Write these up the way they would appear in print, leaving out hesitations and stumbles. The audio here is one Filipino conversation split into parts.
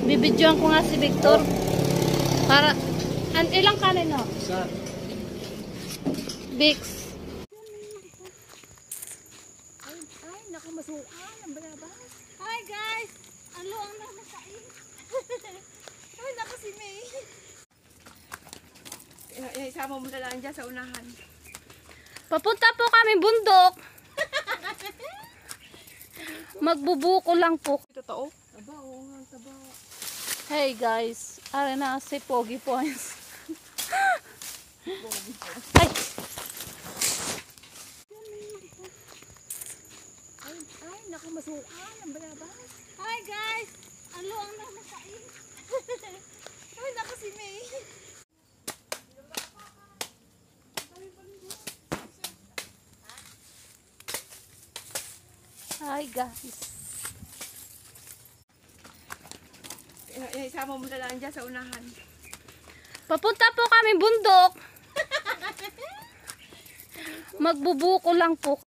Bibidyoan ko nga si Victor. Para, ilang kanin no? Isa. Bix. Ay, nakamasukan. Ang balabas. Hi guys! Ano ang namasain? Ay, naku si May. Isama mo na lang dyan sa unahan. Papunta po kami bundok. Magbubuko lang po. Totoo? Aba, oo nga, taba. Hey guys, ara na si Pogi Points. Ay! Ay, nakamasukan. Ang balabas. Hi guys! Ano ang namasain? Ay, naku si May. Hi guys. Isama mo na lang dyan sa unahan. Papunta po kami bundok. Magbubuko lang po.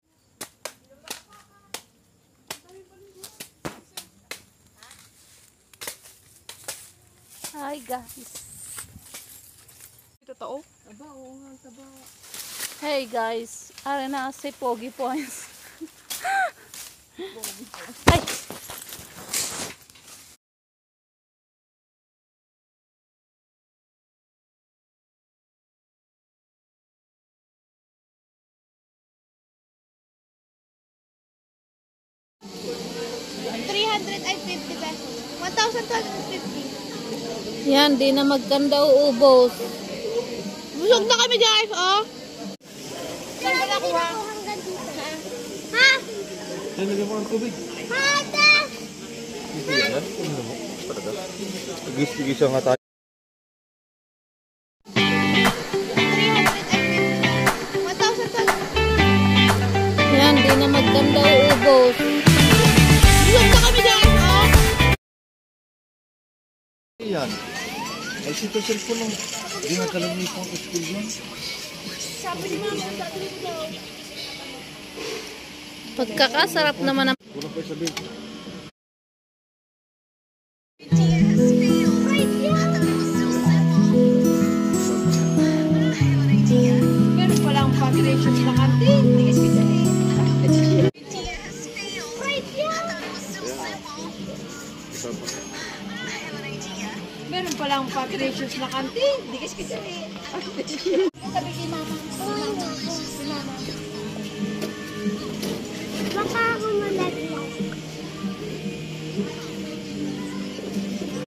Hi guys. Totoo? Aba, oo nga, taba. Hey guys, ara na si Pogi Points. Ay! pesos. 1,250. Yan, di na magkanda uubos. Busog na kami guys, oh. Saan ba nakuha? Ha? Ay, lagyan mo ng tubig. Hata! Hindi yan. Ano mo? Talaga. Tigis-tigis nga tayo. 1,250. Yan, di na magkanda uubos. Busog na kami guys, oh. Yan. Ay, sito cellphone ng ginagalang pang school yan. Sabi ni mama, sabi ni daw. Pagkakasarap naman ang... Kulang pa sabihin. Meron palang pag-ration sa kantin. Tigis kita eh. Meron palang pag-ration sa kantin. Tigis kita eh. Sabi kay mama.